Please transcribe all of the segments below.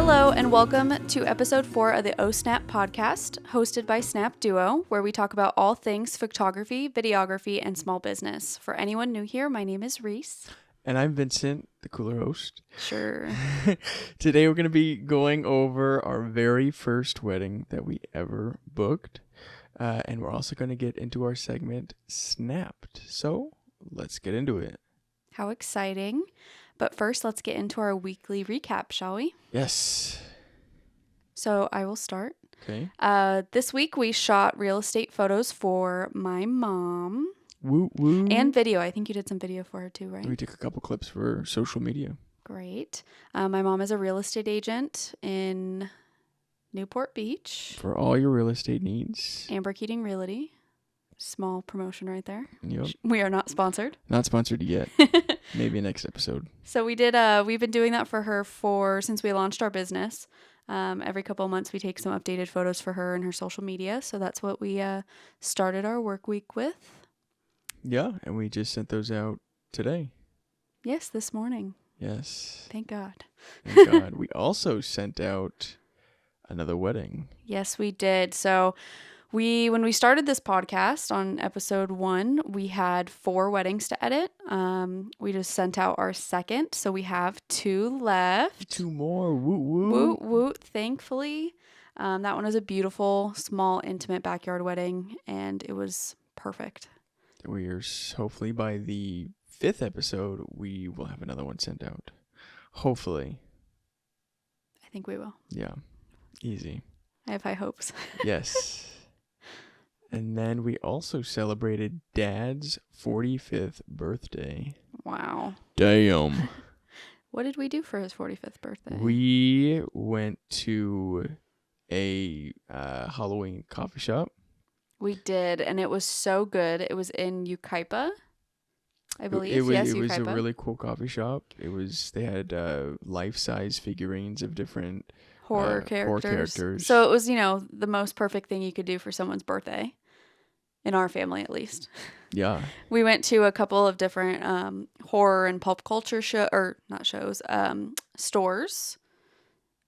Hello and welcome to episode 4 of the Oh Snap Podcast, hosted by Snap Duo, where we talk about all things photography, videography, and small business. For anyone new here, my name is Reese. And I'm Vincent, the cooler host. Sure. Today we're going to be going over our very first wedding that we ever booked. And we're also going to get into our segment, Snapped. So let's get into it. How exciting. But first, let's get into our weekly recap, shall we? Yes. So I will start. Okay. This week we shot real estate photos for my mom. Woo woo. And video. I think you did some video for her too, right? We took a couple clips for social media. Great. My mom is a real estate agent in Newport Beach. For all your real estate needs. Amber Keating Realty. Small promotion right there. Yep. We are not sponsored. Not sponsored yet. Maybe next episode. So we've been doing that for her since we launched our business. Every couple of months we take some updated photos for her and her social media. So that's what we started our work week with. Yeah, and we just sent those out today. Yes, this morning. Yes. Thank God. Thank God. We also sent out another wedding. Yes, we did. So when we started this podcast on episode 1, we had 4 weddings to edit. We just sent out our second, so we have 2 left. 2 more. Woot woot. Woot woot, thankfully. That one was a beautiful, small, intimate backyard wedding, and it was perfect. Hopefully by the 5th episode, we will have another one sent out. Hopefully. I think we will. Yeah. Easy. I have high hopes. Yes. And then we also celebrated Dad's 45th birthday. Wow. Damn. What did we do for his 45th birthday? We went to a Halloween coffee shop. We did, and it was so good. It was in Yucaipa, I believe. It was Yucaipa. a really cool coffee shop. They had life-size figurines of different horror characters. So it was, the most perfect thing you could do for someone's birthday. In our family, at least. Yeah. We went to a couple of different horror and pulp culture stores.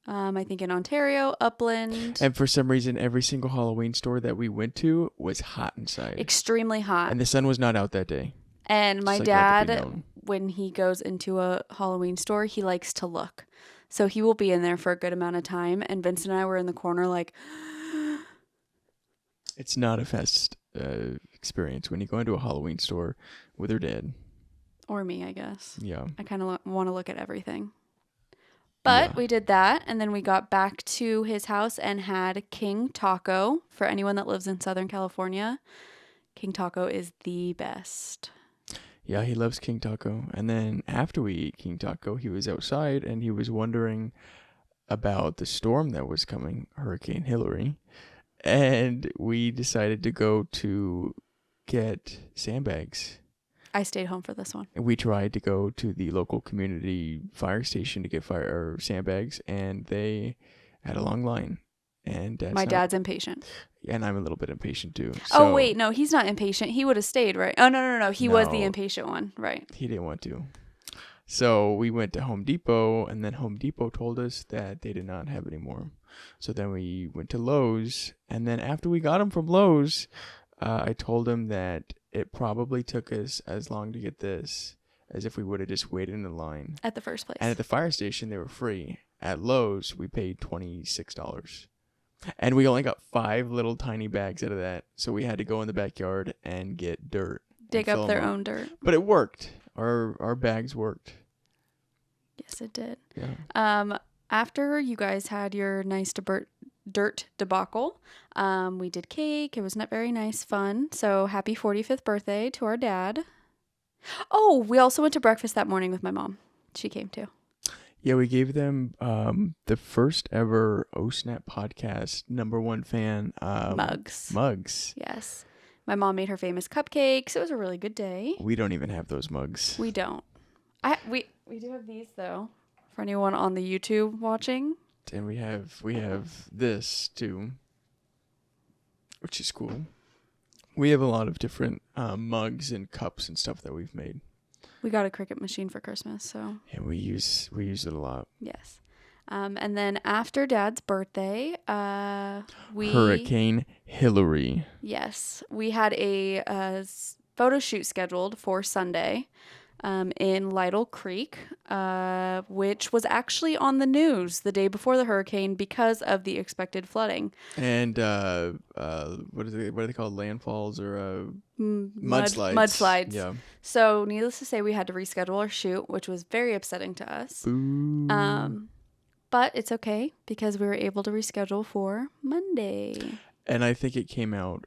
I think in Ontario, Upland. And for some reason, every single Halloween store that we went to was hot inside. Extremely hot. And the sun was not out that day. And my dad, when he goes into a Halloween store, he likes to look. So he will be in there for a good amount of time. And Vincent and I were in the corner like... It's not a fast experience when you go into a Halloween store with your dad. Or me, I guess. Yeah. I kind of want to look at everything. But we did that, and then we got back to his house and had King Taco. For anyone that lives in Southern California, King Taco is the best. Yeah, he loves King Taco. And then after we ate King Taco, he was outside, and he was wondering about the storm that was coming, Hurricane Hillary. And we decided to go to get sandbags. I stayed home for this one. And we tried to go to the local community fire station to get sandbags, and they had a long line. And Dad's impatient. And I'm a little bit impatient too. Oh, wait. No, he's not impatient. He would have stayed, right? Oh, no. He was the impatient one. Right. He didn't want to. So we went to Home Depot, and then Home Depot told us that they did not have any more. So then we went to Lowe's, and then after we got them from Lowe's, I told him that it probably took us as long to get this as if we would have just waited in the line. At the first place. And at the fire station, they were free. At Lowe's, we paid $26. And we only got 5 little tiny bags out of that. So we had to go in the backyard and get dirt. Dig up their own dirt. But it worked. Our bags worked. Yes, it did. Yeah. After you guys had your nice dirt debacle, we did cake. It was not very nice, fun. So happy 45th birthday to our dad. Oh, we also went to breakfast that morning with my mom. She came too. Yeah, we gave them the first ever Oh Snap Podcast #1 fan mugs. Yes. My mom made her famous cupcakes. It was a really good day. We don't even have those mugs. We don't. We do have these though. For anyone on the YouTube watching. And we have this too, which is cool. We have a lot of different mugs and cups and stuff that we've made. We got a Cricut machine for Christmas, so. And we use it a lot. Yes. And then after Dad's birthday, we Hurricane Hillary. Yes, we had a photo shoot scheduled for Sunday in Lytle Creek, which was actually on the news the day before the hurricane because of the expected flooding. And what are they called? Landfalls or mudslides? Mudslides. Yeah. So, needless to say, we had to reschedule our shoot, which was very upsetting to us. Boo. But it's okay because we were able to reschedule for Monday. And I think it came out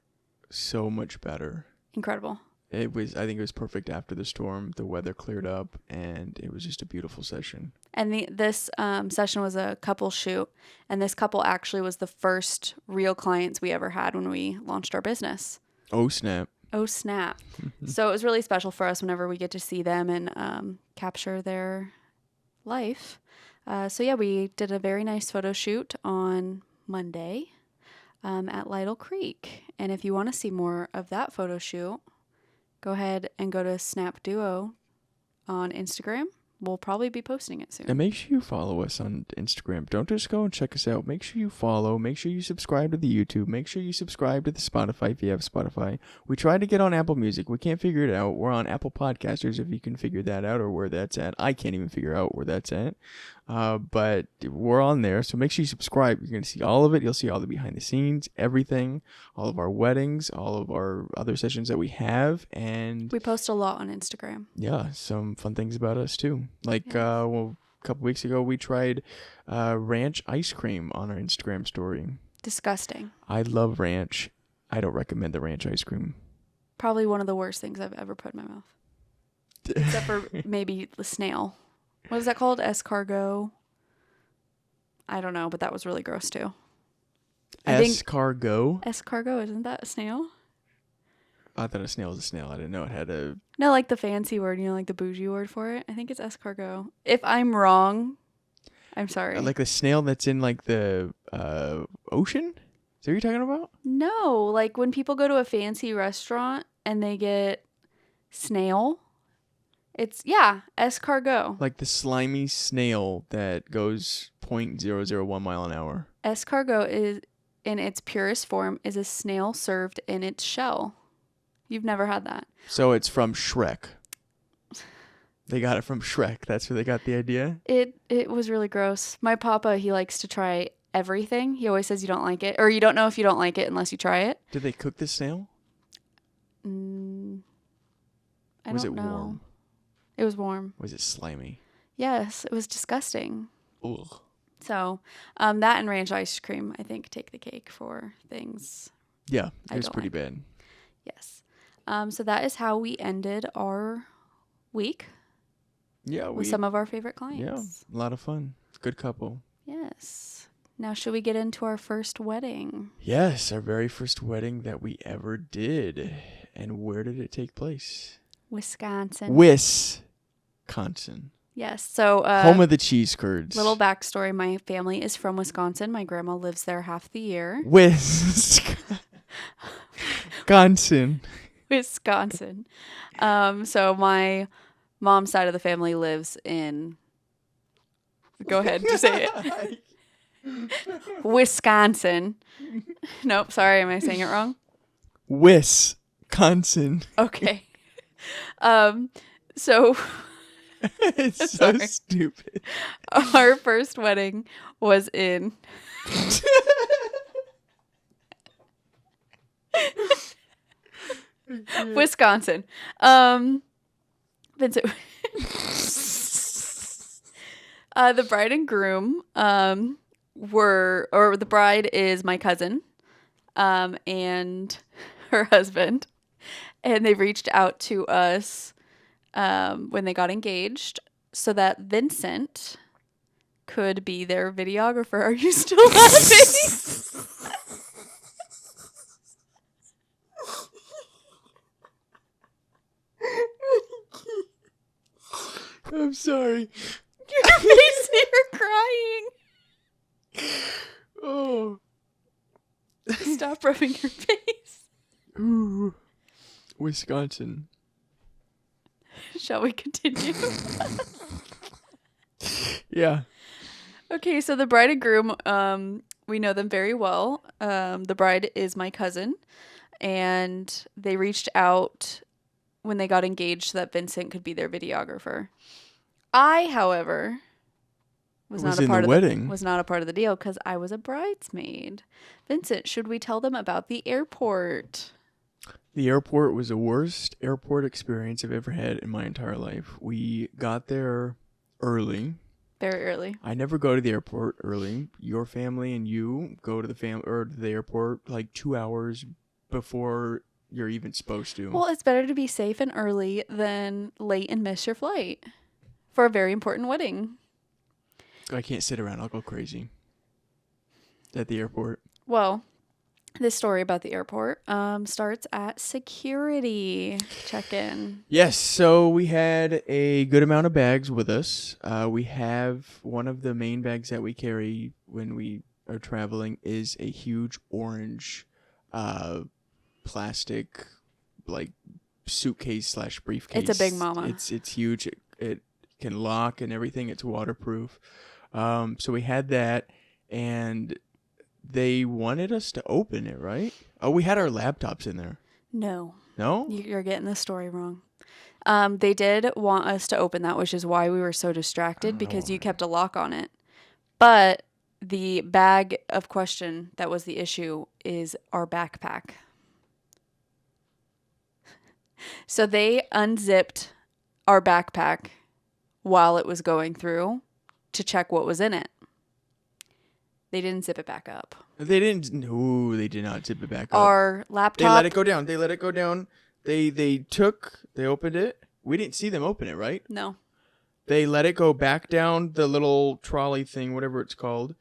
so much better. Incredible. I think it was perfect after the storm. The weather cleared up, and it was just a beautiful session. And this session was a couple shoot, and this couple actually was the first real clients we ever had when we launched our business. Oh, snap. Oh, snap. So it was really special for us whenever we get to see them and capture their life. So yeah, we did a very nice photo shoot on Monday at Lytle Creek. And if you want to see more of that photo shoot, go ahead and go to Snap Duo on Instagram. We'll probably be posting it soon. And make sure you follow us on Instagram. Don't just go and check us out. Make sure you follow. Make sure you subscribe to the YouTube. Make sure you subscribe to the Spotify if you have Spotify. We tried to get on Apple Music. We can't figure it out. We're on Apple Podcasters if you can figure that out or where that's at. I can't even figure out where that's at. But we're on there. So make sure you subscribe. You're going to see all of it. You'll see all the behind the scenes, everything, all of our weddings, all of our other sessions that we have. And we post a lot on Instagram. Yeah, some fun things about us too. Like, a couple weeks ago, we tried ranch ice cream on our Instagram story. Disgusting. I love ranch. I don't recommend the ranch ice cream. Probably one of the worst things I've ever put in my mouth. Except for maybe the snail. What is that called? Escargot? I don't know, but that was really gross too. Escargot? Escargot, isn't that a snail? I thought a snail was a snail. I didn't know it had a... No, like the fancy word, like the bougie word for it. I think it's escargot. If I'm wrong, I'm sorry. Like the snail that's in like the ocean? Is that what you're talking about? No, like when people go to a fancy restaurant and they get snail. It's, escargot. Like the slimy snail that goes 0.001 mile an hour. Escargot is, in its purest form, is a snail served in its shell. You've never had that. So it's from Shrek. They got it from Shrek. That's where they got the idea? It was really gross. My papa, he likes to try everything. He always says you don't like it. Or you don't know if you don't like it unless you try it. Did they cook the snail? I Was don't it know. warm? It was warm. Was it slimy? Yes, it was disgusting. Ugh. So, that and ranch ice cream, I think, take the cake for things. Yeah, it was pretty bad. Yes. So that is how we ended our week. Yeah, with some of our favorite clients. Yeah, a lot of fun. Good couple. Yes. Now, should we get into our first wedding? Yes, our very first wedding that we ever did. And where did it take place? Wisconsin. Yes. So, home of the cheese curds. Little backstory. My family is from Wisconsin. My grandma lives there half the year. Wisconsin. So my mom's side of the family lives in... Go ahead, just say it. Wisconsin. Nope, sorry, am I saying it wrong? Wisconsin. Okay. So... It's so stupid. Our first wedding was in... Wisconsin. Vincent. The bride and groom the bride is my cousin and her husband, and they reached out to us when they got engaged so that Vincent could be their videographer. Are you still laughing? I'm sorry. Your face, you're crying. Oh. Stop rubbing your face. Ooh. Wisconsin. Shall we continue? Yeah. Okay, so the bride and groom, we know them very well. The bride is my cousin, and they reached out when they got engaged so that Vincent could be their videographer. I, however, Was in the wedding. was not a part of the deal because I was a bridesmaid. Vincent, should we tell them about the airport? The airport was the worst airport experience I've ever had in my entire life. We got there early. Very early. I never go to the airport early. Your family and you go to the airport like 2 hours before you're even supposed to. Well, it's better to be safe and early than late and miss your flight for a very important wedding. I can't sit around. I'll go crazy at the airport. Well, this story about the airport starts at security check-in. Yes, so we had a good amount of bags with us. We have one of the main bags that we carry when we are traveling is a huge orange plastic like suitcase / briefcase. It's a big mama. It's huge. It can lock and everything. It's waterproof. So we had that, and they wanted us to open it, right? Oh, we had our laptops in there. No. No? You're getting the story wrong. They did want us to open that, which is why we were so distracted because you kept a lock on it. But the bag of question that was the issue is our backpack. So they unzipped our backpack while it was going through to check what was in it. They didn't zip it back up. They didn't. No, they did not zip it back up. Our laptop. They let it go down. They opened it. We didn't see them open it, right? No. They let it go back down the little trolley thing, whatever it's called.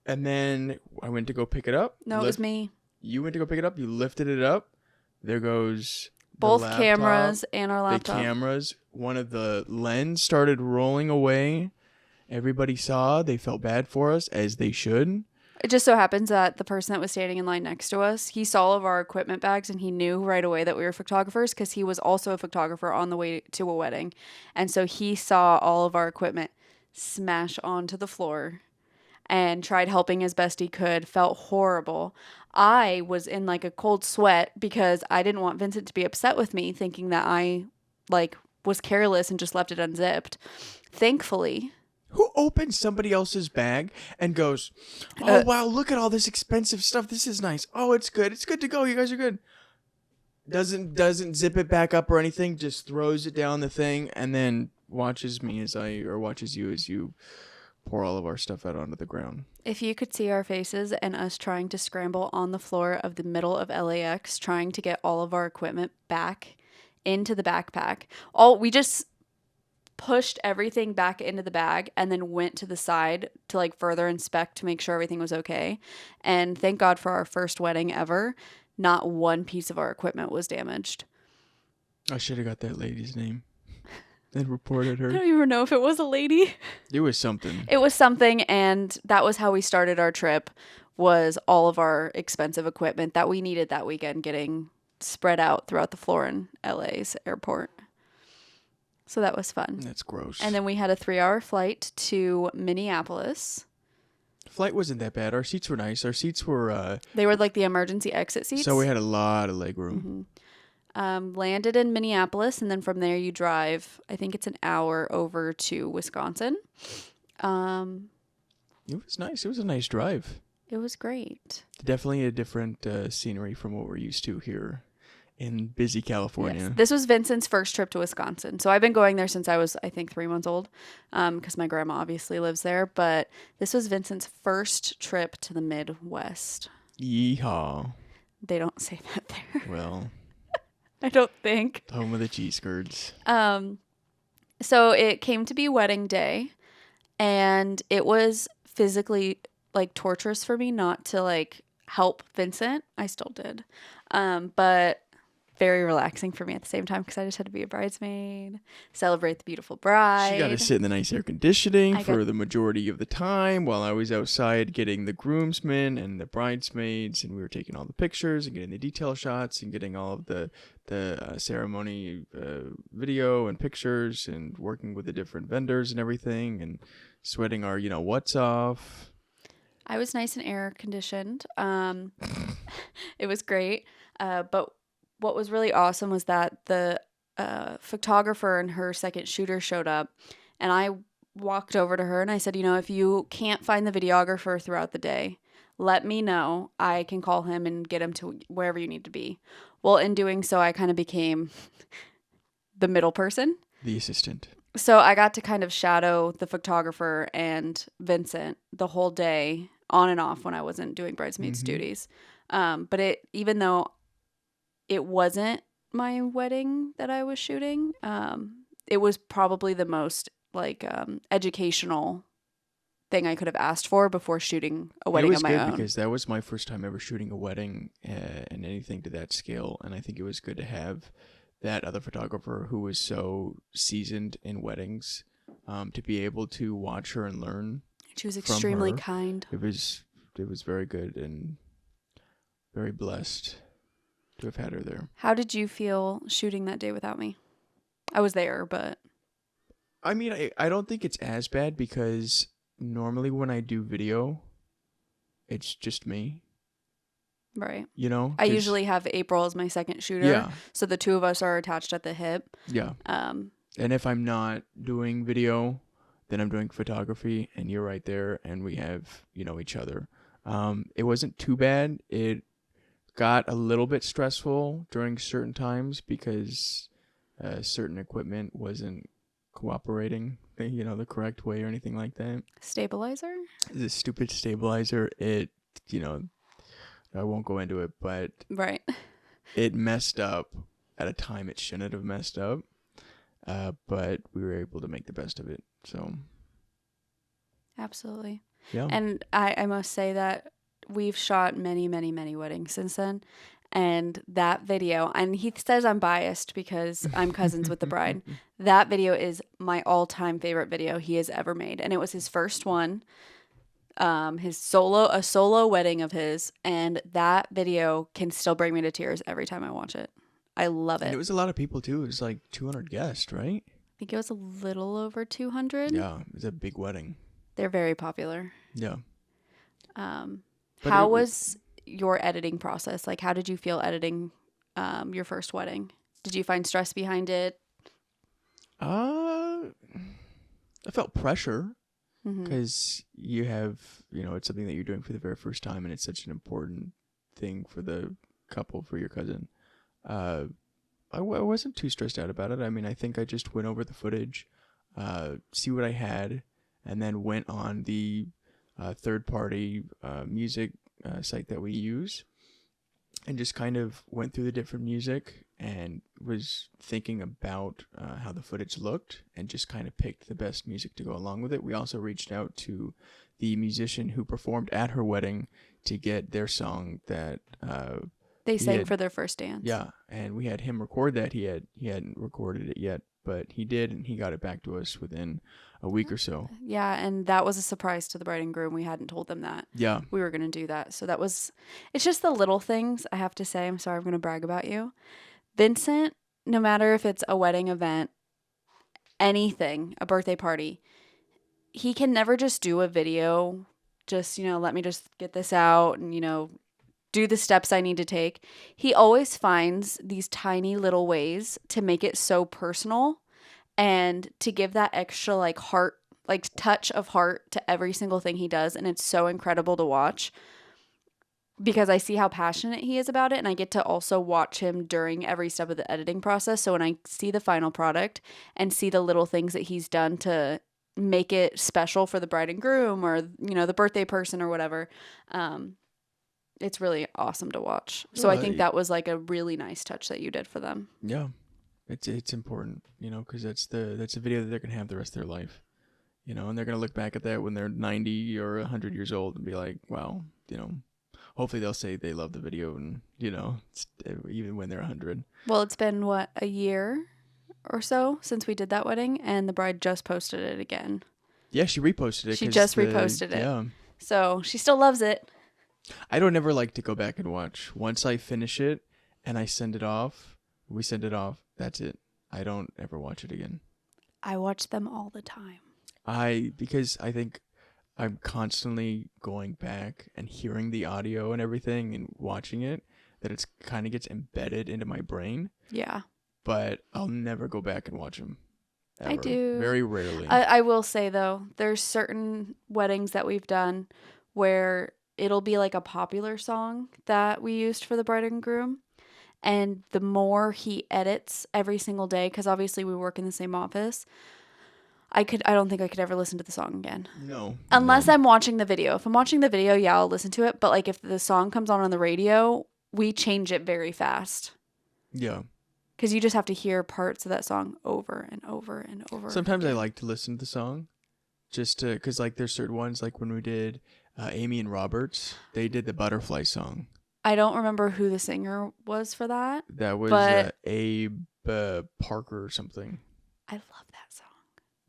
And then I went to go pick it up. No, it was me. You went to go pick it up. You lifted it up. There goes both the cameras and our laptop. The cameras. One of the lens started rolling away. Everybody saw. They felt bad for us, as they should. It just so happens that the person that was standing in line next to us, he saw all of our equipment bags and he knew right away that we were photographers because he was also a photographer on the way to a wedding. And so he saw all of our equipment smash onto the floor and tried helping as best he could, felt horrible. I was in like a cold sweat because I didn't want Vincent to be upset with me thinking that I was careless and just left it unzipped. Thankfully, who opens somebody else's bag and goes, oh, wow, look at all this expensive stuff. This is nice. Oh, it's good. It's good to go. You guys are good. Doesn't zip it back up or anything. Just throws it down the thing and then watches you as you pour all of our stuff out onto the ground. If you could see our faces and us trying to scramble on the floor of the middle of LAX, trying to get all of our equipment back into the backpack. We just pushed everything back into the bag and then went to the side to further inspect to make sure everything was okay. And thank God for our first wedding ever, not one piece of our equipment was damaged. I should have got that lady's name and reported her. I don't even know if it was a lady. It was something. It was something, and that was how we started our trip, was all of our expensive equipment that we needed that weekend getting spread out throughout the floor in LA's airport. So that was fun. That's gross. And then we had a 3-hour flight to Minneapolis. Flight wasn't that bad. Our seats were nice. Our seats were... they were like the emergency exit seats. So we had a lot of leg room. Mm-hmm. Landed in Minneapolis, and then from there you drive, I think it's an hour over to Wisconsin. It was nice. It was a nice drive. It was great. Definitely a different scenery from what we're used to here in busy California. Yes. This was Vincent's first trip to Wisconsin. So I've been going there since I was, I think, 3 months old, because my grandma obviously lives there. But this was Vincent's first trip to the Midwest. Yeehaw. They don't say that there. Well, I don't think. Home of the cheese curds. So it came to be wedding day, and it was physically torturous for me not to help Vincent. I still did. But very relaxing for me at the same time because I just had to be a bridesmaid, celebrate the beautiful bride. She got to sit in the nice air conditioning I for got- the majority of the time while I was outside getting the groomsmen and the bridesmaids, and we were taking all the pictures and getting the detail shots and getting all of the ceremony video and pictures and working with the different vendors and everything and sweating our what's off. I was nice and air conditioned. It was great. But what was really awesome was that the photographer and her second shooter showed up, and I walked over to her and I said, if you can't find the videographer throughout the day, let me know. I can call him and get him to wherever you need to be. Well, in doing so, I kind of became the middle person. The assistant. So I got to kind of shadow the photographer and Vincent the whole day on and off when I wasn't doing bridesmaids duties. But even though it wasn't my wedding that I was shooting, it was probably the most educational thing I could have asked for before shooting a wedding of my own. It was good because that was my first time ever shooting a wedding and anything to that scale, and I think it was good to have that other photographer who was so seasoned in weddings to be able to watch her and learn. She was extremely kind. It was very good and very blessed to have had her there. How did you feel shooting that day without me? I was there, but I mean, I don't think it's as bad because normally when I do video, it's just me. Right. I usually have April as my second shooter. Yeah. So the two of us are attached at the hip. Yeah. And if I'm not doing video, then I'm doing photography, and you're right there, and we have, each other. It wasn't too bad. It got a little bit stressful during certain times because certain equipment wasn't cooperating, the correct way or anything like that. Stabilizer? The stupid stabilizer, I won't go into it, but right. It messed up at a time it shouldn't have messed up. But we were able to make the best of it. So absolutely. Yeah. And I must say that we've shot many, many, many weddings since then. And that video, and he says I'm biased because I'm cousins with the bride. That video is my all-time favorite video he has ever made. And it was his first one. A solo wedding of his, and that video can still bring me to tears every time I watch it. I love it. And it was a lot of people too. It was like 200 guests, right? I think it was a little over 200. Yeah, it was a big wedding. They're very popular. Yeah. How was your editing process? Like, how did you feel editing your first wedding? Did you find stress behind it? I felt pressure because you have, it's something that you're doing for the very first time, and it's such an important thing for the couple, for your cousin. I wasn't too stressed out about it. I mean, I think I just went over the footage, see what I had, and then went on the third-party music site that we use, and just kind of went through the different music and was thinking about how the footage looked and just kind of picked the best music to go along with it. We also reached out to the musician who performed at her wedding to get their song that they sang for their first dance. Yeah, and we had him record that. He hadn't recorded it yet, but he did, and he got it back to us within a week or so. Yeah, and that was a surprise to the bride and groom. We hadn't told them that. Yeah. We were going to do that. So it's just the little things, I have to say. I'm sorry, I'm going to brag about you. Vincent, no matter if it's a wedding event, anything, a birthday party, he can never just do a video, just, let me just get this out and, do the steps I need to take. He always finds these tiny little ways to make it so personal and to give that extra heart, touch of heart to every single thing he does. And it's so incredible to watch because I see how passionate he is about it. And I get to also watch him during every step of the editing process. So when I see the final product and see the little things that he's done to make it special for the bride and groom or, the birthday person or whatever, it's really awesome to watch. So I think that was a really nice touch that you did for them. Yeah. It's important, because that's a video that they're going to have the rest of their life, and they're going to look back at that when they're 90 or 100 years old and be like, wow, hopefully they'll say they love the video and, even when they're 100. Well, it's been, what, a year or so since we did that wedding, and the bride just posted it again. Yeah, she reposted it. She just reposted it. Yeah. So she still loves it. I don't ever like to go back and watch. Once I finish it and I send it off, that's it. I don't ever watch it again. I watch them all the time. Because I think I'm constantly going back and hearing the audio and everything and watching it, that it's kind of gets embedded into my brain. Yeah. But I'll never go back and watch them. Ever. I do. Very rarely. I will say, though, there's certain weddings that we've done where it'll be like a popular song that we used for the bride and groom. And the more he edits every single day, because obviously we work in the same office, I don't think I could ever listen to the song again. No. Unless I'm watching the video. If I'm watching the video, yeah, I'll listen to it. But like if the song comes on the radio, we change it very fast. Yeah. Because you just have to hear parts of that song over and over and over. Sometimes I like to listen to the song just to, because like there's certain ones, like when we did Amy and Roberts, they did the Butterfly song. I don't remember who the singer was for that. That was Abe Parker or something. I love that song.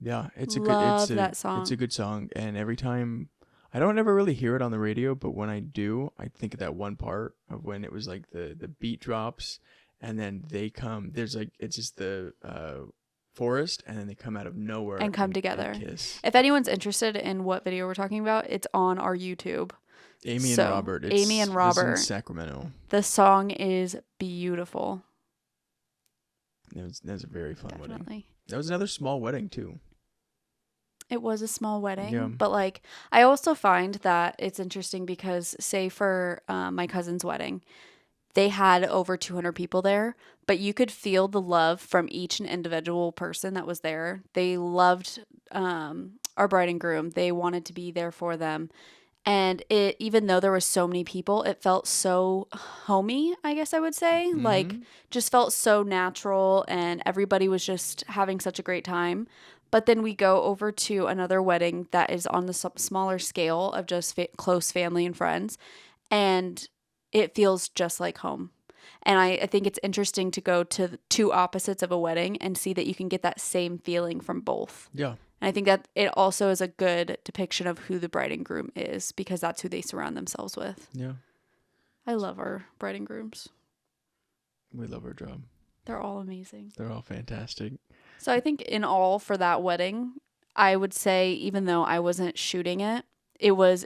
Yeah, it's that song. It's a good song, and every time I don't ever really hear it on the radio, but when I do, I think of that one part of when it was like the beat drops, and then they come. There's like it's just the forest, and then they come out of nowhere and come together. And kiss. If anyone's interested in what video we're talking about, it's on our YouTube. Amy and Robert. It's in Sacramento. The song is beautiful. That was a very fun Definitely. Wedding. That was another small wedding too. It was a small wedding, yeah. But like I also find that it's interesting because, say for my cousin's wedding, they had over 200 people there, but you could feel the love from each and individual person that was there. They loved our bride and groom. They wanted to be there for them. And even though there were so many people, it felt so homey, I guess I would say. Mm-hmm. Like, just felt so natural, and everybody was just having such a great time. But then we go over to another wedding that is on the smaller scale of just close family and friends, and it feels just like home. And I think it's interesting to go to the two opposites of a wedding and see that you can get that same feeling from both. Yeah. And I think that it also is a good depiction of who the bride and groom is, because that's who they surround themselves with. Yeah. I love our bride and grooms. We love our job. They're all amazing. They're all fantastic. So I think in all for that wedding, I would say, even though I wasn't shooting it, it was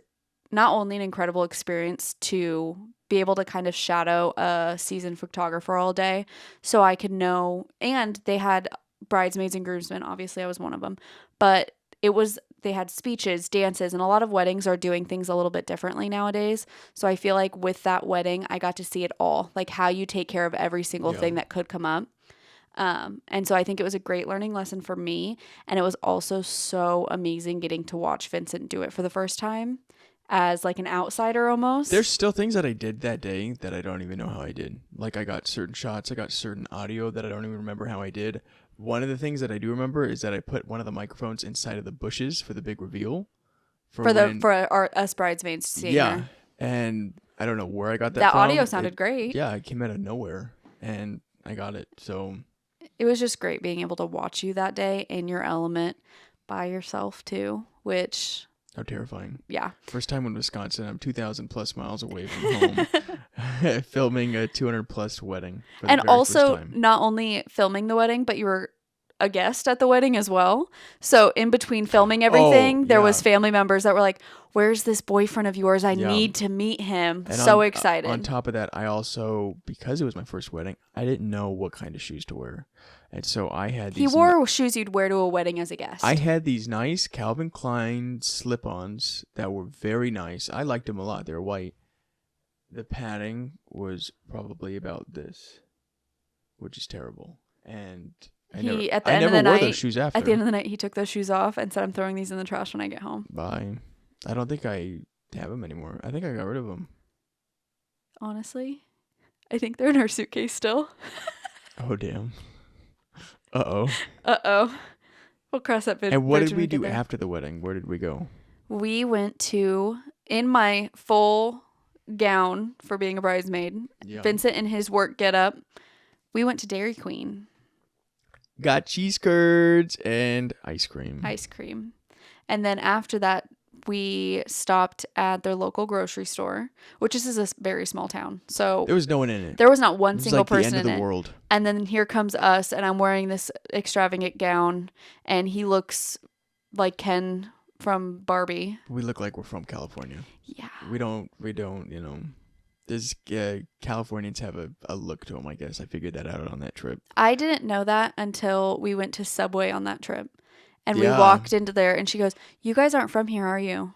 not only an incredible experience to be able to kind of shadow a seasoned photographer all day so I could know, and they had bridesmaids and groomsmen. Obviously, I was one of them. But they had speeches, dances, and a lot of weddings are doing things a little bit differently nowadays. So I feel like with that wedding, I got to see it all, like how you take care of every single thing that could come up. And so I think it was a great learning lesson for me. And it was also so amazing getting to watch Vincent do it for the first time as like an outsider almost. There's still things that I did that day that I don't even know how I did. Like I got certain shots, I got certain audio that I don't even remember how I did. One of the things that I do remember is that I put one of the microphones inside of the bushes for the big reveal. For us bridesmaids to see. Yeah. And I don't know where I got that from. That audio sounded great. Yeah, it came out of nowhere and I got it. So it was just great being able to watch you that day in your element by yourself too, which... How terrifying. Yeah. First time in Wisconsin, I'm 2,000 plus miles away from home filming a 200 plus wedding. And also not only filming the wedding, but you were a guest at the wedding as well. So in between filming everything, there was family members that were like, where's this boyfriend of yours? I need to meet him. And so excited. On top of that, I also, because it was my first wedding, I didn't know what kind of shoes to wear. And so I had these... He wore shoes you'd wear to a wedding as a guest. I had these nice Calvin Klein slip-ons that were very nice. I liked them a lot. They were white. The padding was probably about this, which is terrible. And I never wore those shoes after. At the end of the night, he took those shoes off and said, I'm throwing these in the trash when I get home. Bye. I don't think I have them anymore. I think I got rid of them. Honestly, I think they're in our suitcase still. Oh, damn. Uh-oh. We'll cross that bridge. And what did we do after the wedding? Where did we go? We went to, in my full gown for being a bridesmaid. Yeah. Vincent in his work getup. We went to Dairy Queen. Got cheese curds and ice cream. And then after that, we stopped at their local grocery store, which is a very small town. So there was no one in it. There was not one single like person the end in of the it. world. And then here comes us, and I'm wearing this extravagant gown, and he looks like Ken from Barbie. We look like we're from California. Yeah. We don't, you know. There's Californians have a look to them, I guess. I figured that out on that trip. I didn't know that until we went to Subway on that trip. And we walked into there, and she goes, "You guys aren't from here, are you?"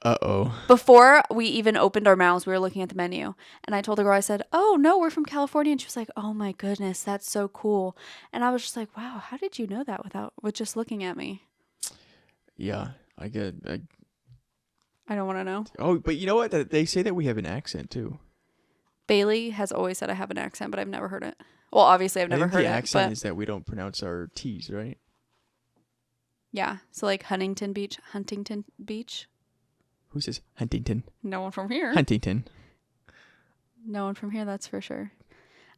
Uh-oh. Before we even opened our mouths, we were looking at the menu. And I told the girl, I said, "Oh, no, we're from California." And she was like, "Oh, my goodness, that's so cool." And I was just like, wow, how did you know that with just looking at me? Yeah, I don't want to know. Oh, but you know what? They say that we have an accent, too. Bailey has always said I have an accent, but I've never heard it. Well, obviously, I've never heard it. The accent is that we don't pronounce our T's, right? Yeah. So like Huntington Beach. Who says Huntington? No one from here. Huntington. No one from here, that's for sure.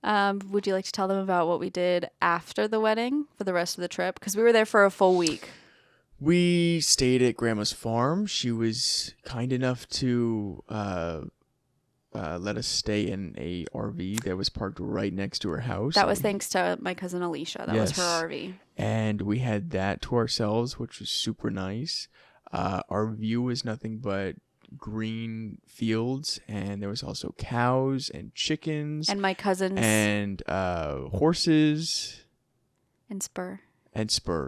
Would you like to tell them about what we did after the wedding for the rest of the trip? Because we were there for a full week. We stayed at Grandma's farm. She was kind enough to let us stay in a RV that was parked right next to her house. That was thanks to my cousin Alicia. That was her RV. And we had that to ourselves, which was super nice. Our view was nothing but green fields, and there was also cows and chickens. And my cousins. And horses. And Spur.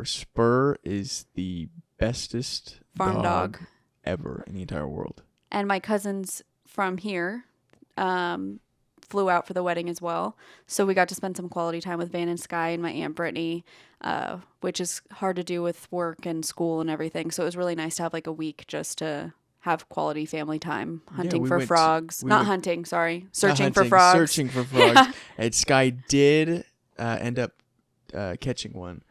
Spur is the bestest farm dog ever in the entire world. And my cousins from here flew out for the wedding as well. So we got to spend some quality time with Van and Sky and my Aunt Brittany, which is hard to do with work and school and everything. So it was really nice to have like a week just to have quality family time hunting for frogs. Searching for frogs. Searching for frogs. And Sky did end up catching one.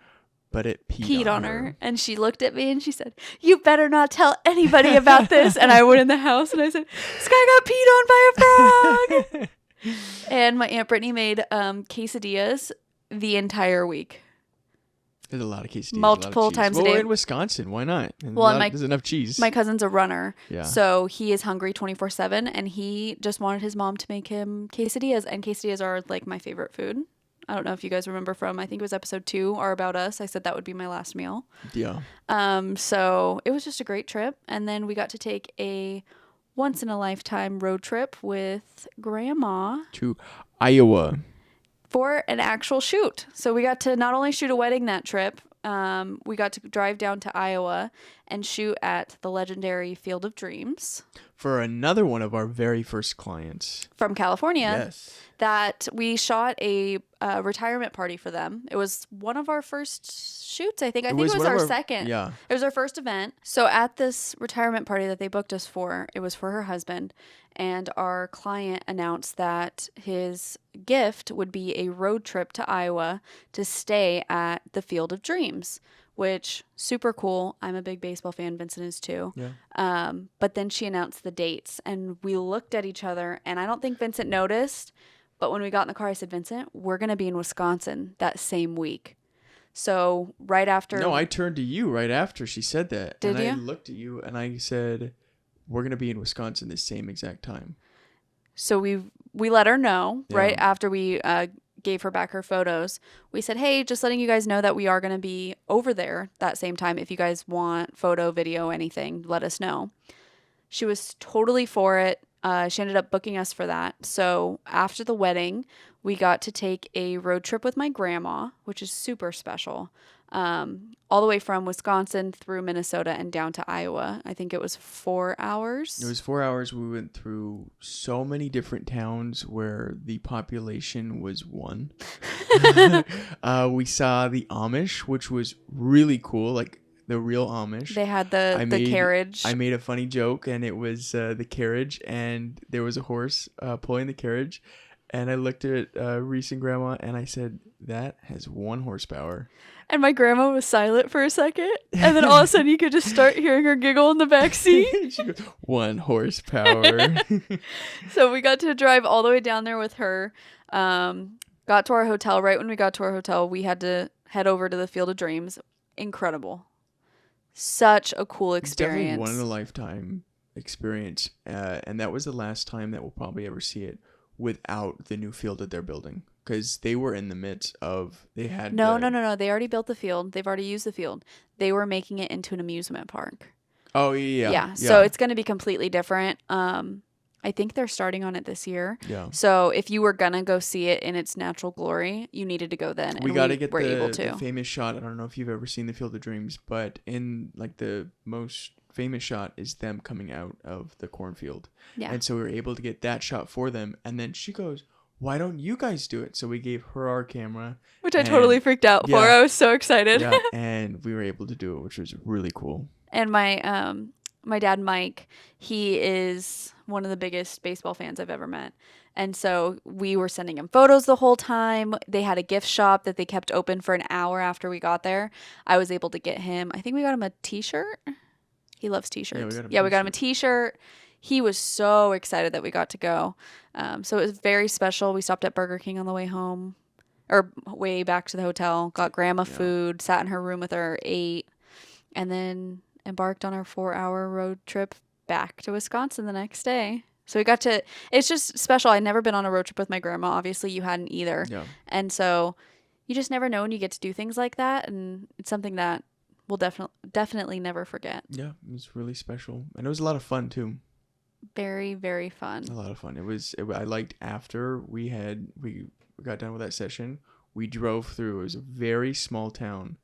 But it peed on her. And she looked at me and she said, "You better not tell anybody about this." And I went in the house and I said, "Sky got peed on by a frog." And my Aunt Brittany made quesadillas the entire week. There's a lot of quesadillas. Multiple times a day. Well, in Wisconsin, why not? There's enough cheese. My cousin's a runner. Yeah. So he is hungry 24/7 and he just wanted his mom to make him quesadillas. And quesadillas are like my favorite food. I don't know if you guys remember from, I think it was episode 2 or About Us. I said that would be my last meal. Yeah. So it was just a great trip. And then we got to take a once in a lifetime road trip with Grandma to Iowa for an actual shoot. So we got to not only shoot a wedding that trip, we got to drive down to Iowa and shoot at the legendary Field of Dreams. For another one of our very first clients. From California. Yes. That we shot a retirement party for them. It was one of our first shoots, I think. I think it was our second. Yeah. It was our first event. So at this retirement party that they booked us for, it was for her husband. And our client announced that his gift would be a road trip to Iowa to stay at the Field of Dreams, which super cool. I'm a big baseball fan. Vincent is too. Yeah. But then she announced the dates and we looked at each other and I don't think Vincent noticed, but when we got in the car, I said, "Vincent, we're going to be in Wisconsin that same week." So right after. No, I turned to you right after she said that. Did you? I looked at you and I said, "We're going to be in Wisconsin the same exact time." So we let her know right after we gave her back her photos. We said, "Hey, just letting you guys know that we are going to be over there that same time. If you guys want photo, video, anything, let us know." She was totally for it. She ended up booking us for that. So after the wedding, we got to take a road trip with my grandma, which is super special. All the way from Wisconsin through Minnesota and down to Iowa. I think it was 4 hours. It was 4 hours. We went through so many different towns where the population was 1. We saw the Amish, which was really cool. Like the real Amish. They had the carriage. I made a funny joke and it was the carriage and there was a horse pulling the carriage. And I looked at Reese and Grandma and I said, "That has 1 horsepower." And my grandma was silent for a second. And then all of a sudden you could just start hearing her giggle in the back seat. She goes, 1 horsepower. So we got to drive all the way down there with her. Got to our hotel. Right when we got to our hotel, we had to head over to the Field of Dreams. Incredible. Such a cool experience. Definitely one in a lifetime experience. And that was the last time that we'll probably ever see it without the new field that they're building. Because they were in the midst of, they had No. They already built the field. They've already used the field. They were making it into an amusement park. Oh, yeah. Yeah. So it's going to be completely different. I think they're starting on it this year. Yeah. So if you were going to go see it in its natural glory, you needed to go then. We got to get able to. the famous shot. I don't know if you've ever seen the Field of Dreams, but in like the most famous shot is them coming out of the cornfield. Yeah. And so we were able to get that shot for them. And then she goes, why don't you guys do it? So we gave her our camera. Which I totally freaked out for. I was so excited. Yeah, and we were able to do it, which was really cool. And my dad, Mike, he is one of the biggest baseball fans I've ever met. And so we were sending him photos the whole time. They had a gift shop that they kept open for an hour after we got there. I was able to get him, I think we got him a t-shirt. He loves t-shirts. We got him a t-shirt. He was so excited that we got to go. So it was very special. We stopped at Burger King on the way home, or way back to the hotel, got grandma food, sat in her room with her, ate, and then embarked on our 4-hour road trip back to Wisconsin the next day. So we got to, it's just special. I'd never been on a road trip with my grandma. Obviously you hadn't either. Yeah. And so you just never know when you get to do things like that. And it's something that we'll definitely never forget. Yeah, it was really special. And it was a lot of fun too. Very, very fun. A lot of fun. I liked after we got done with that session, we drove through. It was a very small town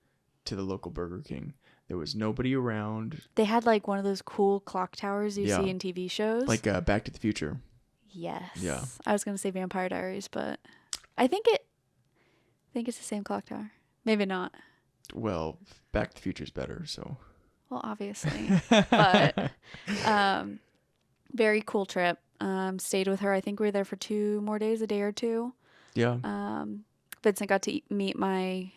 to the local Burger King. There was nobody around. They had like one of those cool clock towers you see in TV shows. Like Back to the Future. Yes. Yeah. I was going to say Vampire Diaries, but I think it's the same clock tower. Maybe not. Well, Back to the Future is better, so. Well, obviously. But very cool trip. Stayed with her. I think we were there for 2 more days, a day or two. Yeah. Vincent got to meet my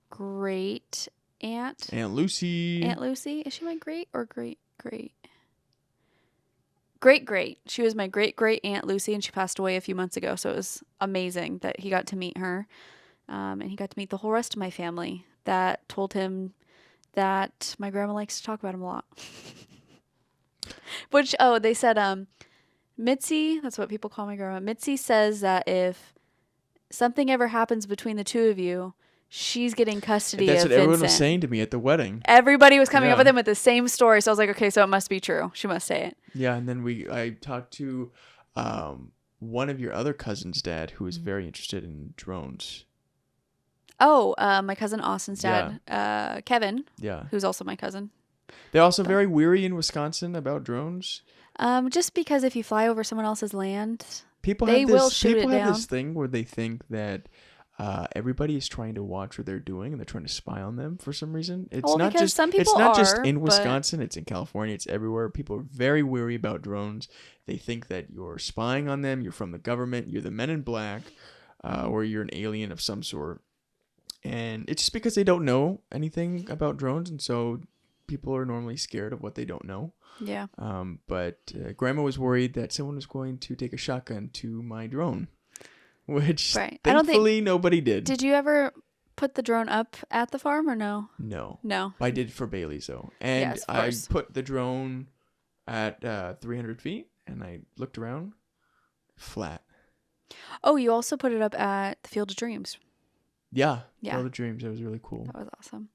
great aunt. Aunt Lucy. Aunt Lucy. Is she my great or great? Great. She was my great Aunt Lucy, and she passed away a few months ago. So it was amazing that he got to meet her. And he got to meet the whole rest of my family that told him that my grandma likes to talk about him a lot. Which, they said, Mitzi, that's what people call my grandma. Mitzi says that if something ever happens between the two of you, she's getting custody of Vincent. That's what everyone was saying to me at the wedding. Everybody was coming up with him with the same story. So I was like, okay, so it must be true. She must say it. Yeah, and then I talked to one of your other cousin's dad who was very interested in drones. Oh, my cousin Austin's dad, Kevin. Yeah. Who's also my cousin. They're also very weary in Wisconsin about drones. Just because if you fly over someone else's land, people they have will shoot it down. People have this thing where they think that everybody is trying to watch what they're doing and they're trying to spy on them for some reason. It's not just just in Wisconsin, it's in California, it's everywhere. People are very weary about drones. They think that you're spying on them, you're from the government, you're the men in black, or you're an alien of some sort. And it's just because they don't know anything about drones, and so people are normally scared of what they don't know. Yeah. But Grandma was worried that someone was going to take a shotgun to my drone, which thankfully nobody did. Did you ever put the drone up at the farm or no? No. I did for Bailey's though. And yes, I put the drone at 300 feet and I looked around, flat. Oh, you also put it up at the Field of Dreams. Yeah. Field of Dreams. That was really cool. That was awesome.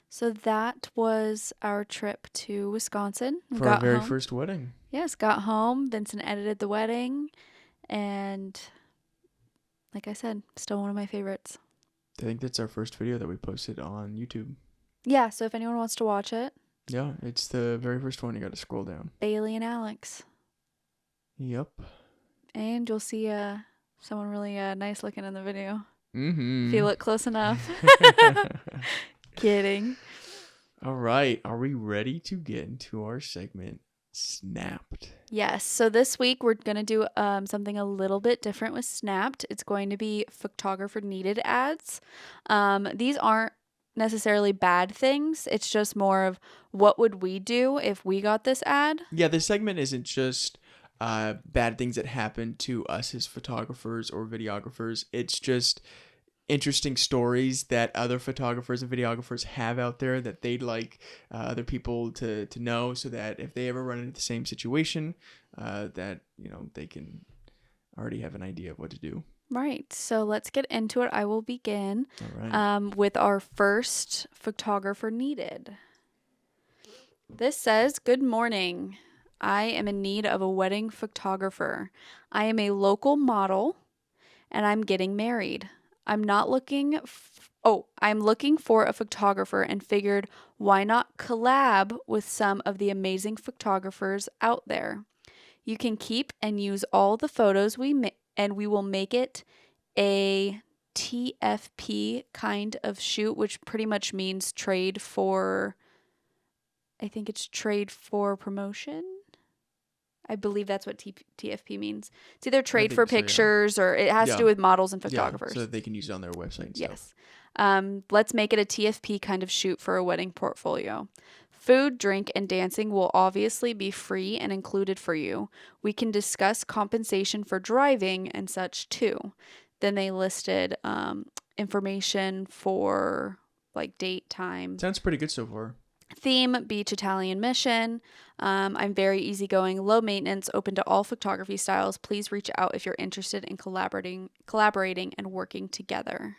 So that was our trip to Wisconsin. For our very first wedding. Yes, got home. Vincent edited the wedding. And like I said, still one of my favorites. I think that's our first video that we posted on YouTube. Yeah, so if anyone wants to watch it. Yeah, it's the very first one. You got to scroll down. Bailey and Alex. Yep. And you'll see someone really nice looking in the video. Mm-hmm. If you look close enough. Kidding. All right. Are we ready to get into our segment, Snapped? Yes. So this week we're going to do something a little bit different with Snapped. It's going to be photographer needed ads. These aren't necessarily bad things. It's just more of what would we do if we got this ad? Yeah, this segment isn't just bad things that happen to us as photographers or videographers. It's just interesting stories that other photographers and videographers have out there that they'd like other people to know, so that if they ever run into the same situation, that they can already have an idea of what to do. Right. So let's get into it. I will begin All right. with our first photographer needed. This says, "Good morning. I am in need of a wedding photographer. I am a local model and I'm getting married. I'm not looking I'm looking for a photographer and figured why not collab with some of the amazing photographers out there. You can keep and use all the photos and we will make it a TFP kind of shoot, which pretty much means I think it's trade for promotion. I believe that's what TFP means. It's either trade for pictures or it has to do with models and photographers. Yeah, so that they can use it on their website and stuff. Yes. Let's make it a TFP kind of shoot for a wedding portfolio. Food, drink, and dancing will obviously be free and included for you. We can discuss compensation for driving and such too." Then they listed information for like date, time. Sounds pretty good so far. Theme, beach Italian mission. I'm very easygoing, low maintenance, open to all photography styles. Please reach out if you're interested in collaborating and working together.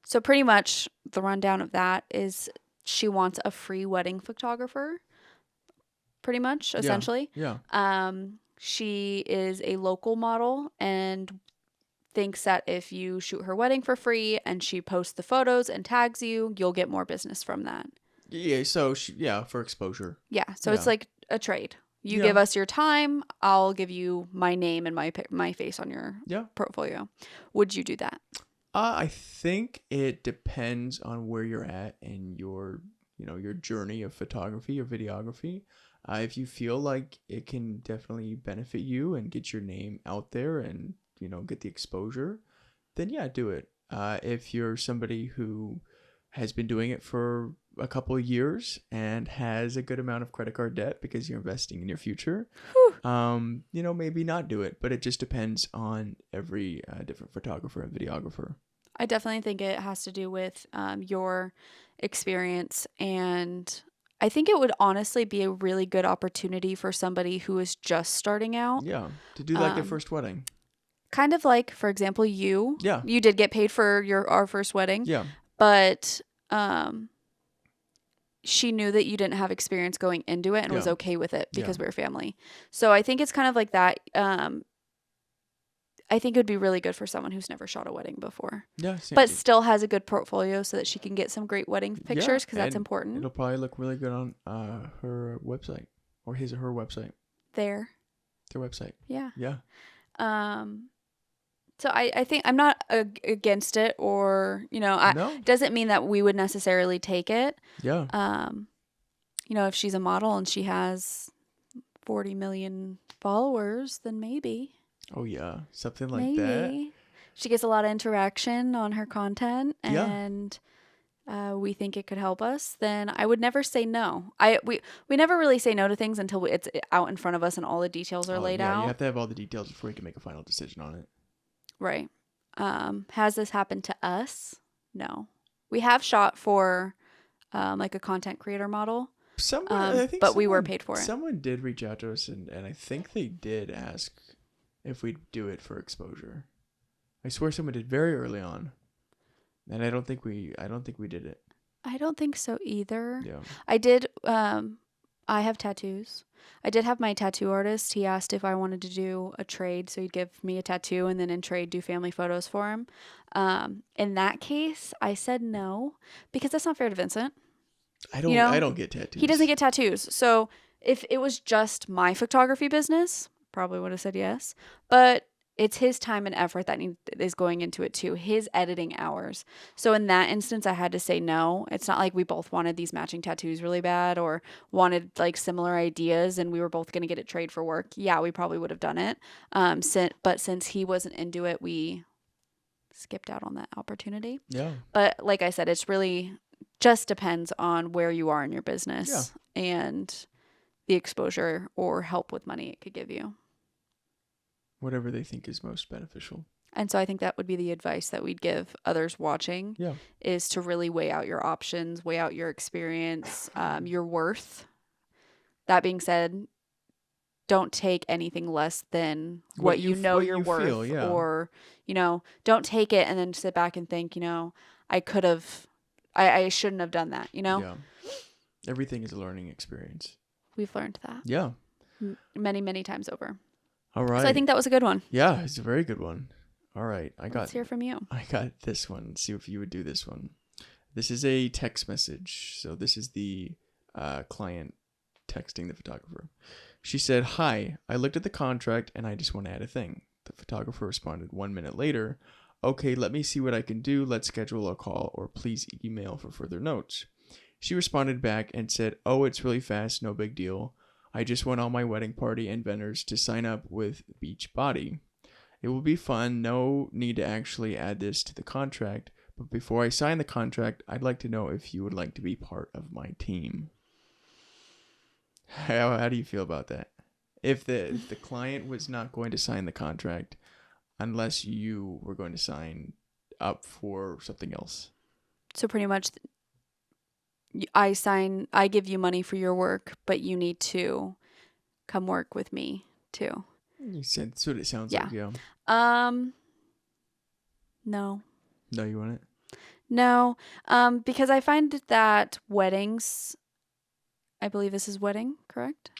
So pretty much the rundown of that is she wants a free wedding photographer, pretty much, essentially. Yeah. She is a local model and thinks that if you shoot her wedding for free and she posts the photos and tags you, you'll get more business from that. Yeah, so for exposure. Yeah, so it's like a trade. You give us your time, I'll give you my name and my face on your portfolio. Would you do that? I think it depends on where you're at in your journey of photography or videography. If you feel like it can definitely benefit you and get your name out there and get the exposure, then yeah, do it. If you're somebody who has been doing it for a couple of years and has a good amount of credit card debt because you're investing in your future, maybe not do it. But it just depends on every different photographer and videographer. I definitely think it has to do with your experience, and I think it would honestly be a really good opportunity for somebody who is just starting out. Yeah, to do like their first wedding. Kind of like, for example, you did get paid for our first wedding. Yeah. But she knew that you didn't have experience going into it and was okay with it because we were family. So I think it's kind of like that. I think it would be really good for someone who's never shot a wedding before. Yeah. But still has a good portfolio so that she can get some great wedding pictures because that's important. It'll probably look really good on her website or his or her website. Their website. Yeah. Yeah. So I think I'm not against it, or doesn't mean that we would necessarily take it. Yeah. If she's a model and she has 40 million followers, then maybe. Oh yeah, something like that. She gets a lot of interaction on her content, and we think it could help us. Then I would never say no. We never really say no to things until it's out in front of us and all the details are laid out. You have to have all the details before you can make a final decision on it. Right. Has this happened to us? No. We have shot for like a content creator model. We were paid for it. Someone did reach out to us and I think they did ask if we'd do it for exposure. I swear someone did very early on. And I don't think we did it. I don't think so either. Yeah. I did I have tattoos. I did have my tattoo artist. He asked if I wanted to do a trade, so he'd give me a tattoo and then in trade do family photos for him. In that case, I said no because that's not fair to Vincent. I don't get tattoos. He doesn't get tattoos. So if it was just my photography business, probably would have said yes. But it's his time and effort that is going into it too, his editing hours. So in that instance, I had to say no. It's not like we both wanted these matching tattoos really bad or wanted like similar ideas and we were both going to get it trade for work. Yeah, we probably would have done it. But since he wasn't into it, we skipped out on that opportunity. Yeah. But like I said, it's really just depends on where you are in your business and the exposure or help with money it could give you. Whatever they think is most beneficial. And so I think that would be the advice that we'd give others watching is to really weigh out your options, weigh out your experience, your worth. That being said, don't take anything less than what you know you're worth feel, or, don't take it and then sit back and think, I could have, I shouldn't have done that, Yeah. Everything is a learning experience. We've learned that. Yeah. Many, many times over. All right. So I think that was a good one. Yeah, it's a very good one. All right. Let's hear from you. I got this one. Let's see if you would do this one. This is a text message. So this is the client texting the photographer. She said, "Hi, I looked at the contract and I just want to add a thing." The photographer responded 1 minute later, "Okay, let me see what I can do. Let's schedule a call or please email for further notes." She responded back and said, "Oh, it's really fast. No big deal. I just want all my wedding party and vendors to sign up with Beachbody. It will be fun. No need to actually add this to the contract. But before I sign the contract, I'd like to know if you would like to be part of my team." How do you feel about that? If the client was not going to sign the contract unless you were going to sign up for something else. So pretty much I give you money for your work, but you need to come work with me too. You said that's what it sounds like, yeah. No. No, you want it? No. Because I find that weddings, I believe this is wedding, correct?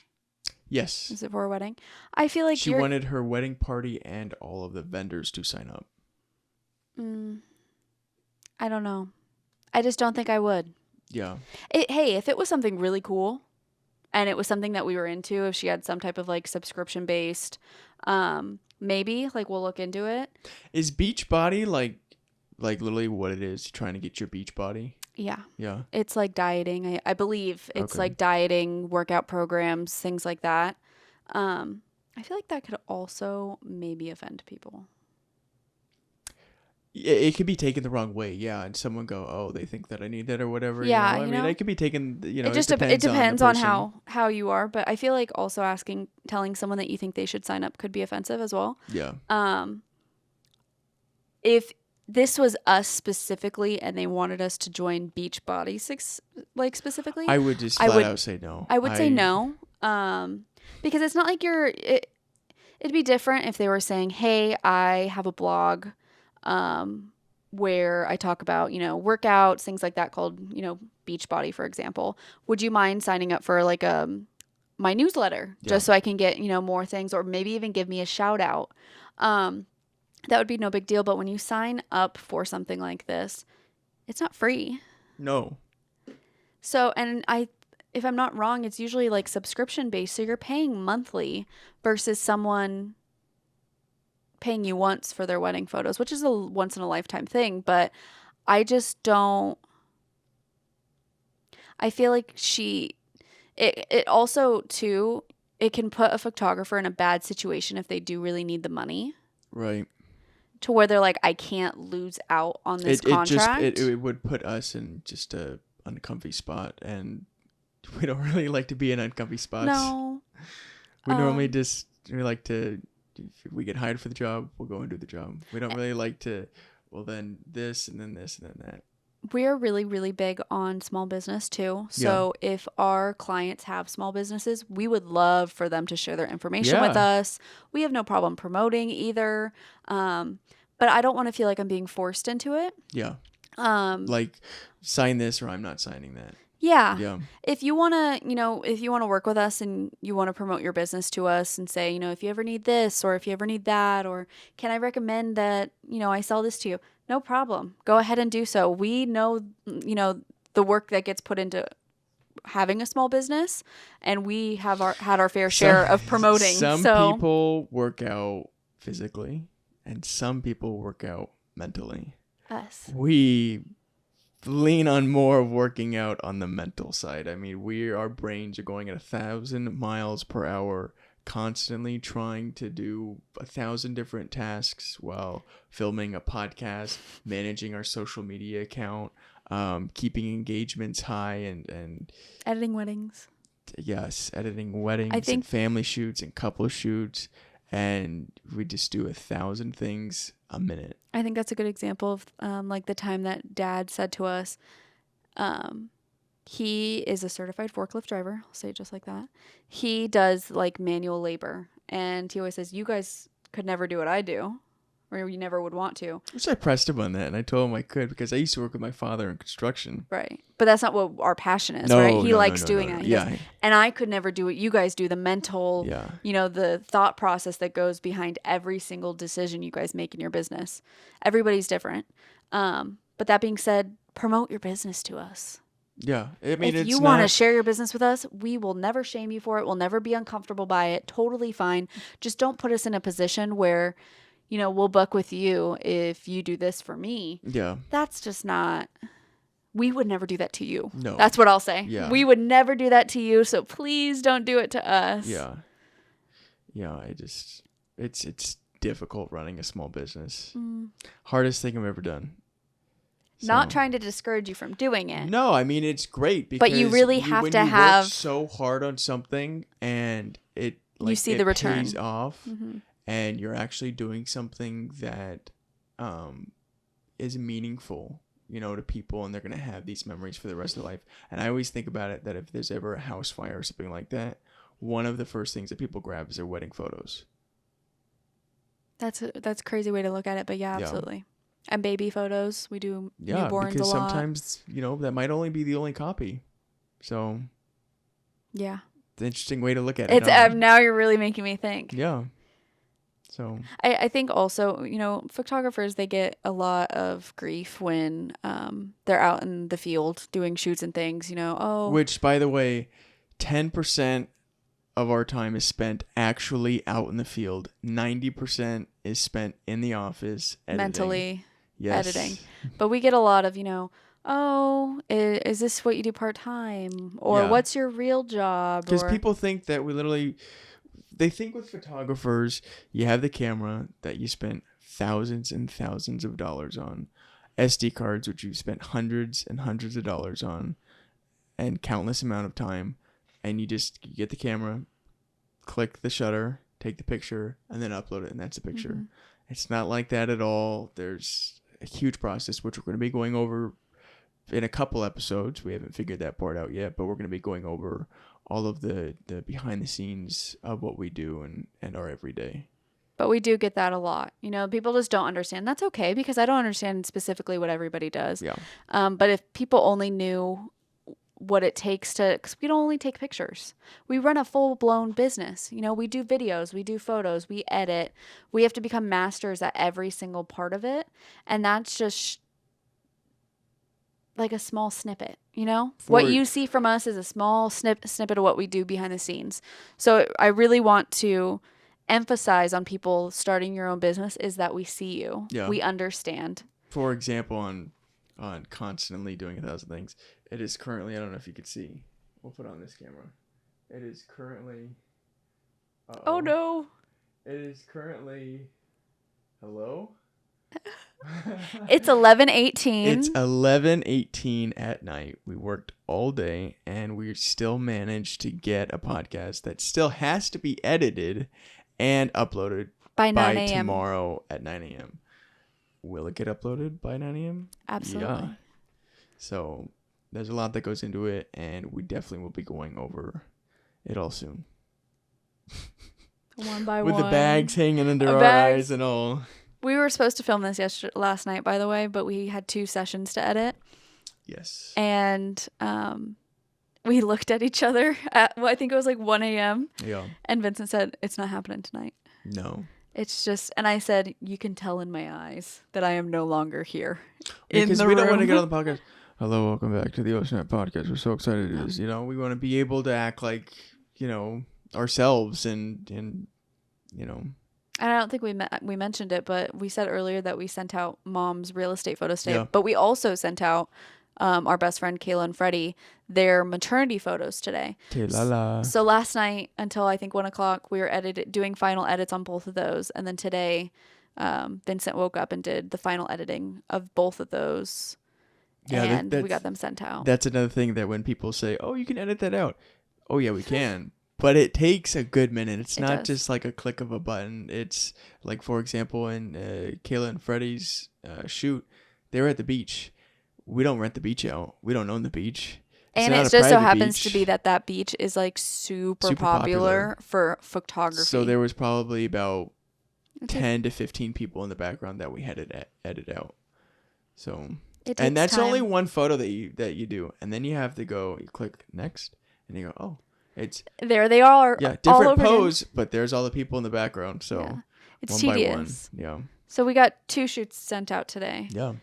Yes. Is it for a wedding? I feel like she wanted her wedding party and all of the vendors to sign up. I don't know. I just don't think I would. Yeah. Hey, if it was something really cool and it was something that we were into, if she had some type of like subscription based, maybe like we'll look into it. Is Beachbody like literally what it is? Trying to get your beach body? Yeah. Yeah. It's like dieting. I believe it's like dieting, workout programs, things like that. I feel like that could also maybe offend people. It could be taken the wrong way, yeah, and someone go, "Oh, they think that I need that or whatever." Yeah, I mean, it could be taken. It just depends on how you are, but I feel like also telling someone that you think they should sign up could be offensive as well. Yeah. If this was us specifically and they wanted us to join Beachbody specifically, I would just flat out say no. I would say no, because it's not like it'd be different if they were saying, "Hey, I have a blog." Where I talk about, workouts, things like that called, Beachbody, for example. Would you mind signing up for like my newsletter just so I can get, more things or maybe even give me a shout out? That would be no big deal. But when you sign up for something like this, it's not free. No. So, and if I'm not wrong, it's usually like subscription based. So you're paying monthly versus someone paying you once for their wedding photos, which is a once in a lifetime thing, but I just don't. I feel like it also too, it can put a photographer in a bad situation if they do really need the money. Right. To where they're like, I can't lose out on this contract. It would put us in just a uncomfy spot, and we don't really like to be in uncomfy spots. No. We normally we like to. If we get hired for the job, we'll go and do the job. We don't really like to, well, then this and then this and then that. We're really, really big on small business too. So if our clients have small businesses, we would love for them to share their information with us. We have no problem promoting either. But I don't want to feel like I'm being forced into it. Yeah. Like sign this or I'm not signing that. Yeah. Yeah. If you want to, work with us and you want to promote your business to us and say, if you ever need this or if you ever need that, or can I recommend that, I sell this to you? No problem. Go ahead and do so. We know, the work that gets put into having a small business, and we have had our fair share of promoting. Some people work out physically and some people work out mentally. Us. We lean on more of working out on the mental side. I mean, our brains are going at 1,000 miles per hour constantly trying to do 1,000 different tasks while filming a podcast, managing our social media account, keeping engagements high, and editing weddings. Yes, editing weddings I think and family shoots and couple shoots, and we just do 1,000 things a minute. I think that's a good example of like the time that Dad said to us, he is a certified forklift driver. I'll say it just like that. He does like manual labor, and he always says, "You guys could never do what I do, or you never would want to." Which I pressed him on that, and I told him I could because I used to work with my father in construction. Right. But that's not what our passion is, No, right? He no, likes no, doing no, no. that. He Yeah. goes, and I could never do what you guys do, the mental, Yeah. the thought process that goes behind every single decision you guys make in your business. Everybody's different. But that being said, promote your business to us. Yeah. I mean, if you want to share your business with us, we will never shame you for it. We'll never be uncomfortable by it. Totally fine. Just don't put us in a position where, we'll buck with you if you do this for me. Yeah. That's just not... We would never do that to you. No. That's what I'll say. Yeah. We would never do that to you, so please don't do it to us. Yeah. Yeah, it's difficult running a small business. Hardest thing I've ever done. Not trying to discourage you from doing it. No, I mean, it's great because but you really have when to you have work so hard on something and it you see the return pays off, and you're actually doing something that is meaningful, to people, and they're going to have these memories for the rest of their life. And I always think about it that if there's ever a house fire or something like that, one of the first things that people grab is their wedding photos. That's a crazy way to look at it, but yeah, absolutely. And baby photos, we do newborns a lot. Because sometimes, that might only be the only copy. So, yeah. It's an interesting way to look at it. Now you're really making me think. Yeah. So I think also, photographers, they get a lot of grief when they're out in the field doing shoots and things, Which, by the way, 10% of our time is spent actually out in the field. 90% is spent in the office editing. Mentally editing. But we get a lot of, is this what you do part-time? Or what's your real job? Because people think that they think with photographers, you have the camera that you spent thousands and thousands of dollars on, SD cards, which you spent hundreds and hundreds of dollars on, and countless amount of time, and you get the camera, click the shutter, take the picture, and then upload it, and that's the picture. Mm-hmm. It's not like that at all. There's a huge process, which we're going to be going over in a couple episodes. We haven't figured that part out yet, but we're going to be going over all of the behind the scenes of what we do and our everyday. But we do get that a lot. People just don't understand. That's okay, because I don't understand specifically what everybody does. Yeah. But if people only knew what it takes because we don't only take pictures. We run a full-blown business. We do videos, we do photos, we edit. We have to become masters at every single part of it. And that's just like a small snippet, what you see from us is a small snippet of what we do behind the scenes. So I really want to emphasize on people starting your own business is that we see you. Yeah. We understand. For example, on constantly doing 1,000 things, it is currently, I don't know if you could see, we'll put on this camera. It is currently, oh no. It is currently, hello? It's 11:18. It's 11:18 at night. We worked all day, and we still managed to get a podcast that still has to be edited and uploaded by 9 a.m. tomorrow at 9 a.m. Will it get uploaded by 9 a.m.? Absolutely. Yeah. So there's a lot that goes into it, and we definitely will be going over it all soon. One by With one. the bags hanging under our eyes and all. We were supposed to film this last night, by the way, but we had 2 sessions to edit. Yes. And we looked at each other at, I think it was like 1 a.m. Yeah. And Vincent said, "It's not happening tonight." No. It's just, and I said, "You can tell in my eyes that I am no longer here." Because we don't want to get on the podcast. Hello, welcome back to the Oh Snap Podcast. We're so excited to do this. We want to be able to act like, ourselves and. And I don't think we mentioned it, but we said earlier that we sent out Mom's real estate photos today. Yeah. But we also sent out our best friend Kayla and Freddie, their maternity photos today. So last night until I think 1:00, we were doing final edits on both of those. And then today, Vincent woke up and did the final editing of both of those. Yeah, and we got them sent out. That's another thing that when people say, oh, you can edit that out. Oh, yeah, we can. But it takes a good minute. It's not just like a click of a button. It's like, for example, in Kayla and Freddie's shoot, they were at the beach. We don't rent the beach out. We don't own the beach. And it just so happens to be that beach is like super popular for photography. So there was probably about 10 to 15 people in the background that we had to edit out. So... And that's only one photo that you do, and then you have to go. You click next, and you go, oh, it's there. They are. Yeah, different pose, but there's all the people in the background. So yeah. It's one tedious. by one. Yeah. So we got 2 shoots sent out today. Yeah.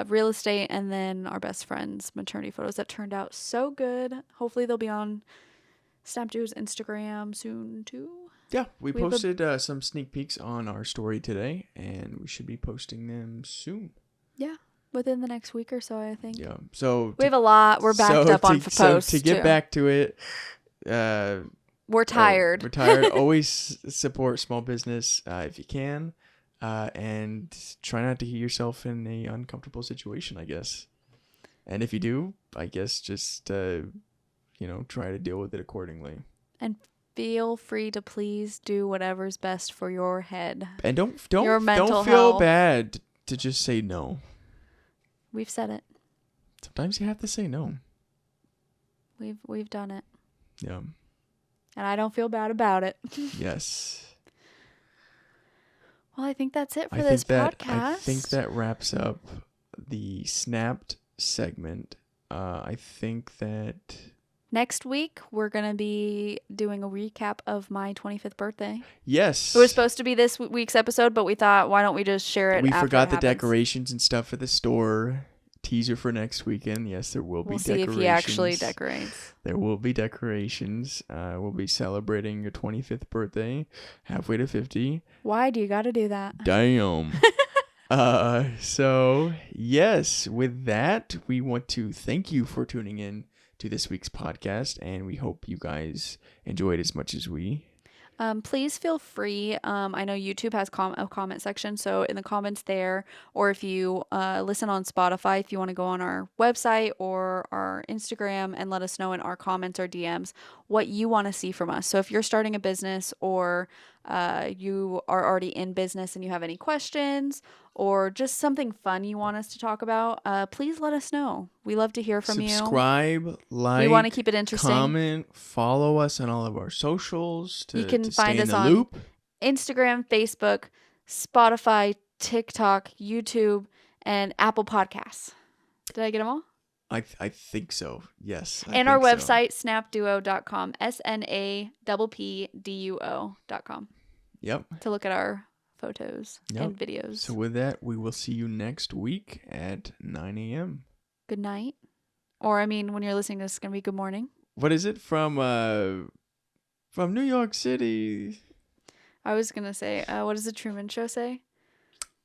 Real estate, and then our best friend's maternity photos that turned out so good. Hopefully they'll be on Snap Duo's Instagram soon too. Yeah, we posted some sneak peeks on our story today, and we should be posting them soon. Yeah. Within the next week or so, I think. Yeah. So we have a lot. We're backed up on posts. So to get back to it, we're tired. We're tired. Always support small business if you can, and try not to get yourself in a uncomfortable situation, I guess. And if you do, I guess just try to deal with it accordingly. And feel free to please do whatever's best for your head. And don't feel health. Bad to just say no. We've said it. Sometimes you have to say no. We've done it. Yeah. And I don't feel bad about it. Yes. Well, I think that's it for this podcast. I think that wraps up the Snapped segment. I think that next week we're going to be doing a recap of my 25th birthday. Yes. It was supposed to be this week's episode, but we thought, why don't we just share it? We forgot the decorations and stuff for the store. Teaser for next weekend. Yes, there will be decorations. We'll see if he actually decorates. There will be decorations. We'll be celebrating your 25th birthday, halfway to 50. Why do you got to do that? Damn. So, yes, with that, we want to thank you for tuning in to this week's podcast, and we hope you guys enjoyed as much as we. Please feel free. I know YouTube has a comment section, so in the comments there, or if you listen on Spotify, if you want to go on our website or our Instagram and let us know in our comments or DMs what you want to see from us. So if you're starting a business or you are already in business and you have any questions or just something fun you want us to talk about, please let us know. We love to hear from you. Subscribe, like, we want to keep it interesting. Comment, follow us on all of our socials to, you can find us on loop. Instagram, Facebook, Spotify, TikTok, YouTube, and Apple Podcasts. Did I get them all? I think so. Yes. And our website, snapduo.com, SNAPPDUO.com. Yep. To look at our photos and videos. So with that, we will see you next week at 9 a.m. Good night. Or, I mean, when you're listening to this, it's going to be good morning. What is it? From New York City. I was going to say, what does the Truman Show say?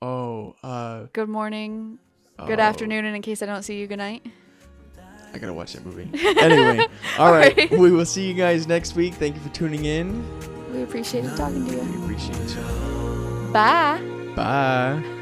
Oh. Good morning, good afternoon, and in case I don't see you, good night. I gotta watch that movie. Anyway, all right. We will see you guys next week. Thank you for tuning in. We appreciate talking to you. We appreciate you. Bye. Bye.